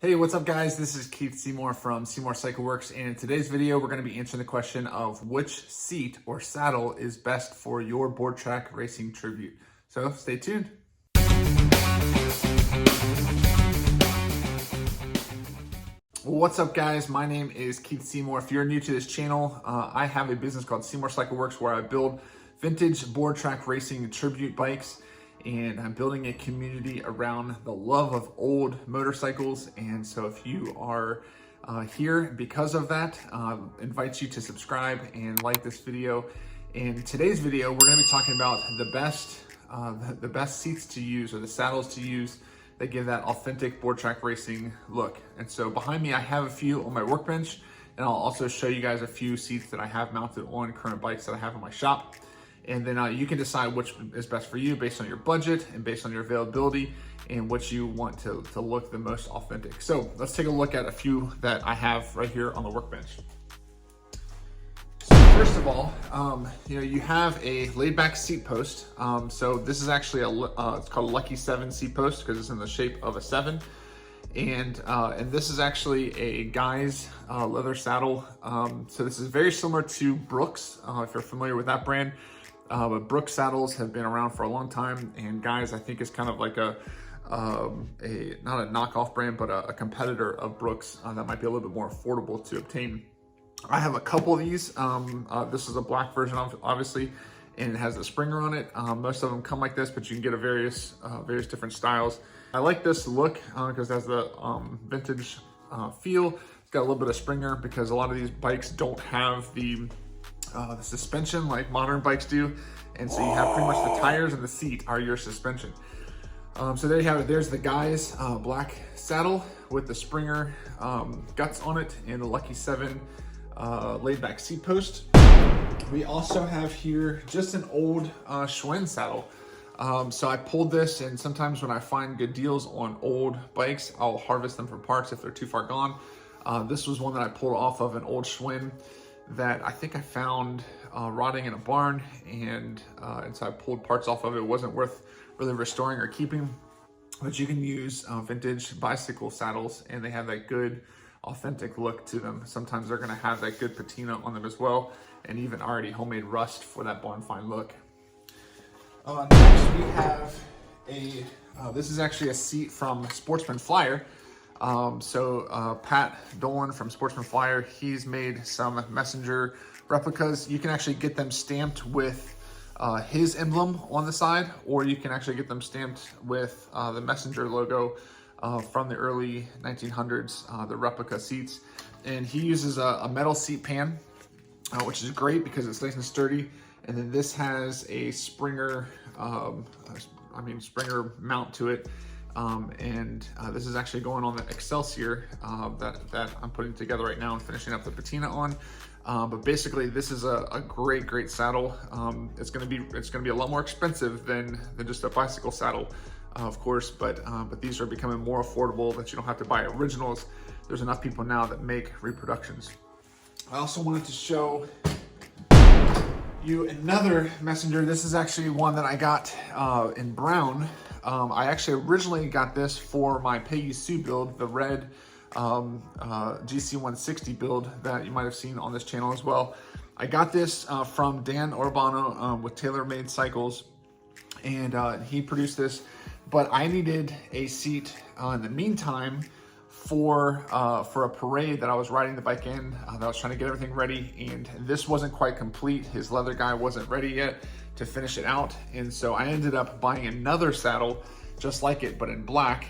Hey, what's up guys? This is Keith Seymour from Seymour Cycle Works, and in today's video, we're going to be answering the question of which seat or saddle is best for your board track racing tribute. So stay tuned. What's up guys? My name is Keith Seymour. If you're new to this channel, I have a business called Seymour Cycle Works where I build vintage board track racing tribute bikes, and I'm building a community around the love of old motorcycles. And so if you are here because of that, invite you to subscribe and like this video. In today's video, we're going to be talking about the best seats to use, or the saddles to use, that give that authentic board track racing look. And so behind me, I have a few on my workbench, and I'll also show you guys a few seats that I have mounted on current bikes that I have in my shop. And then you can decide which is best for you based on your budget and based on your availability and what you want to look the most authentic. So let's take a look at a few that I have right here on the workbench. So first of all, you have a laid back seat post. So this is actually it's called a Lucky 7 seat post because it's in the shape of a 7. And this is actually a Guy's leather saddle. So this is very similar to Brooks, if you're familiar with that brand. But Brooks saddles have been around for a long time, and Guy's, I think, is kind of like not a knockoff brand, but a competitor of Brooks that might be a little bit more affordable to obtain. I have a couple of these. This is a black version, obviously, and it has a Springer on it. Most of them come like this, but you can get a various different styles. I like this look because it has the vintage feel. It's got a little bit of Springer because a lot of these bikes don't have the suspension like modern bikes do, and so you have pretty much the tires and the seat are your suspension. So there you have it. There's the Guy's black saddle with the Springer guts on it and the Lucky 7 laid back seat post. We also have here just an old Schwinn saddle. So I pulled this, and sometimes when I find good deals on old bikes, I'll harvest them for parts if they're too far gone. This was one that I pulled off of an old Schwinn that I think I found rotting in a barn, and so I pulled parts off of it. It wasn't worth really restoring or keeping, but you can use vintage bicycle saddles, and they have that good authentic look to them. Sometimes they're going to have that good patina on them as well, and even already homemade rust for that barn find look. Next we have this is actually a seat from Sportsman Flyer. Pat Dolan from Sportsman Flyer, he's made some Mesinger replicas. You can actually get them stamped with his emblem on the side, or you can actually get them stamped with the Mesinger logo from the early 1900s, the replica seats. And he uses a metal seat pan, which is great because it's nice and sturdy. And then this has a Springer, Springer mount to it. This is actually going on the Excelsior that I'm putting together right now and finishing up the patina on. But basically, this is a great saddle. It's gonna be a lot more expensive than just a bicycle saddle, of course. But these are becoming more affordable, that you don't have to buy originals. There's enough people now that make reproductions. I also wanted to show you another Mesinger. This is actually one that I got in brown. I actually originally got this for my Peggy Sue build, the red GC160 build that you might have seen on this channel as well. I got this from Dan Urbano with Tailor Made Cycles, and he produced this, but I needed a seat in the meantime for a parade that I was riding the bike in, that I was trying to get everything ready, and this wasn't quite complete. His leather guy wasn't ready yet to finish it out, and so I ended up buying another saddle just like it, but in black,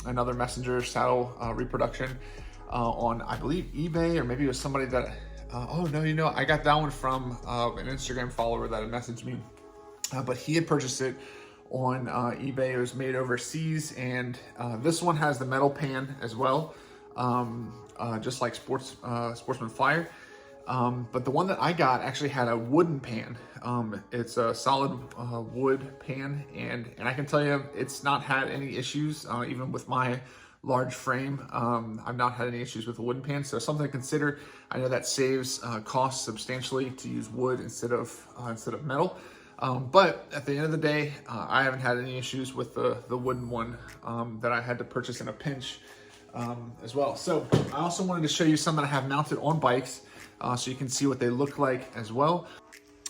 another Mesinger saddle reproduction on, I believe, eBay, or maybe it was somebody that, I got that one from an Instagram follower that had messaged me, but he had purchased it on eBay. It was made overseas, and this one has the metal pan as well, just like Sportsman Flyer. But the one that I got actually had a wooden pan. It's a solid wood pan, and I can tell you, it's not had any issues, even with my large frame. I've not had any issues with the wooden pan, so something to consider. I know that saves costs substantially to use wood instead of metal. But at the end of the day, I haven't had any issues with the wooden one that I had to purchase in a pinch as well. So I also wanted to show you some that I have mounted on bikes so you can see what they look like as well.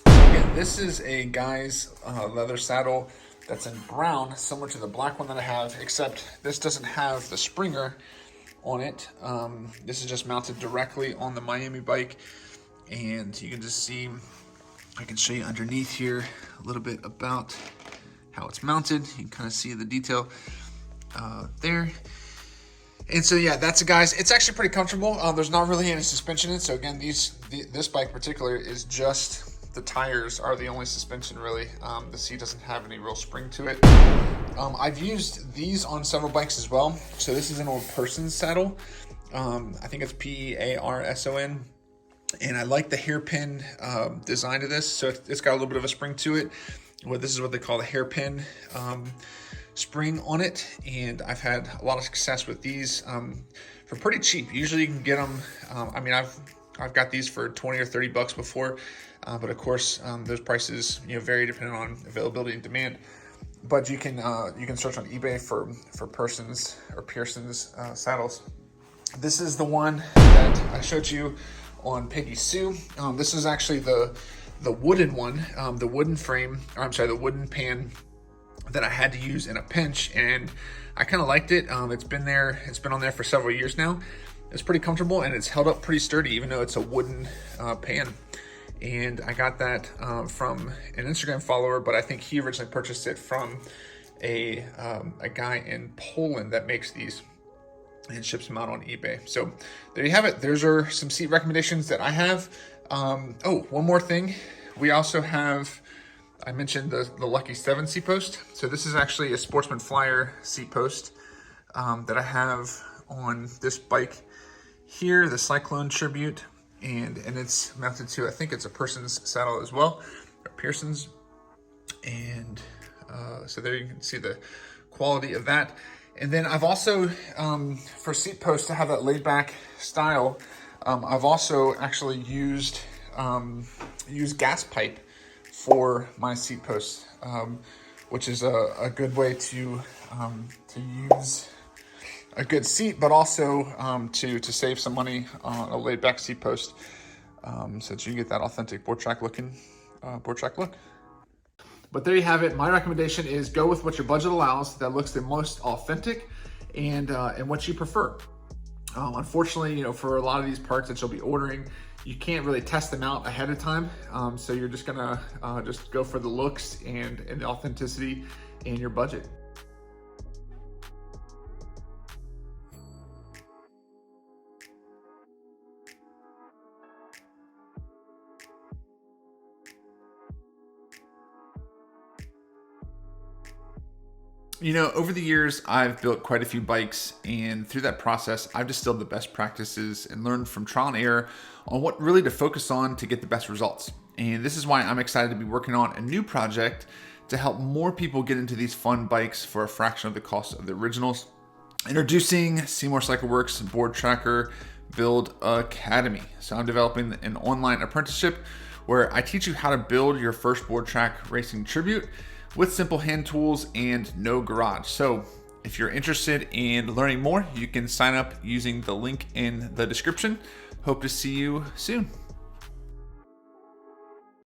Again, this is a guy's leather saddle that's in brown, similar to the black one that I have, except this doesn't have the springer on it. This is just mounted directly on the Miami bike, and you can just see, I can show you underneath here a little bit about how it's mounted. You can kind of see the detail there. And so yeah, that's it, guys. It's actually pretty comfortable. There's not really any suspension in it. So again, this bike in particular is just the tires are the only suspension really. The seat doesn't have any real spring to it. I've used these on several bikes as well. So this is an old person's saddle. I think it's Pearson. And I like the hairpin design of this. So it's got a little bit of a spring to it. Well, this is what they call the hairpin spring on it. And I've had a lot of success with these for pretty cheap. Usually you can get them, I mean, I've got these for 20 or 30 bucks before. But of course, those prices vary depending on availability and demand. But you can search on eBay for Pearson's saddles. This is the one that I showed you on Peggy Sue. This is actually the wooden one, the wooden frame. Or I'm sorry, the wooden pan that I had to use in a pinch, and I kind of liked it. It's been on there for several years now. It's pretty comfortable and it's held up pretty sturdy, even though it's a wooden pan. And I got that from an Instagram follower, but I think he originally purchased it from a guy in Poland that makes these and ships them out on eBay. So there you have it. Those are some seat recommendations that I have. Oh, one more thing. We also have, I mentioned the Lucky 7 seat post. So this is actually a Sportsman Flyer seat post that I have on this bike here, the Cyclone Tribute. And it's mounted to, I think it's a Pearson's saddle as well, or Pearson's. And so there you can see the quality of that. And then I've also, for seat posts to have that laid back style, I've also actually used gas pipe for my seat posts, which is a good way to use a good seat, but also to save some money on a laid back seat post, so that you can get that authentic board track look. But there you have it. My recommendation is go with what your budget allows, that looks the most authentic and what you prefer. Unfortunately, for a lot of these parts that you'll be ordering, you can't really test them out ahead of time. So you're just gonna just go for the looks and the authenticity and your budget. Over the years, I've built quite a few bikes, and through that process, I've distilled the best practices and learned from trial and error on what really to focus on to get the best results. And this is why I'm excited to be working on a new project to help more people get into these fun bikes for a fraction of the cost of the originals. Introducing Seymour CycleWorks Board Tracker Build Academy. So I'm developing an online apprenticeship where I teach you how to build your first board track racing tribute with simple hand tools and no garage. So if you're interested in learning more, you can sign up using the link in the description. Hope to see you soon.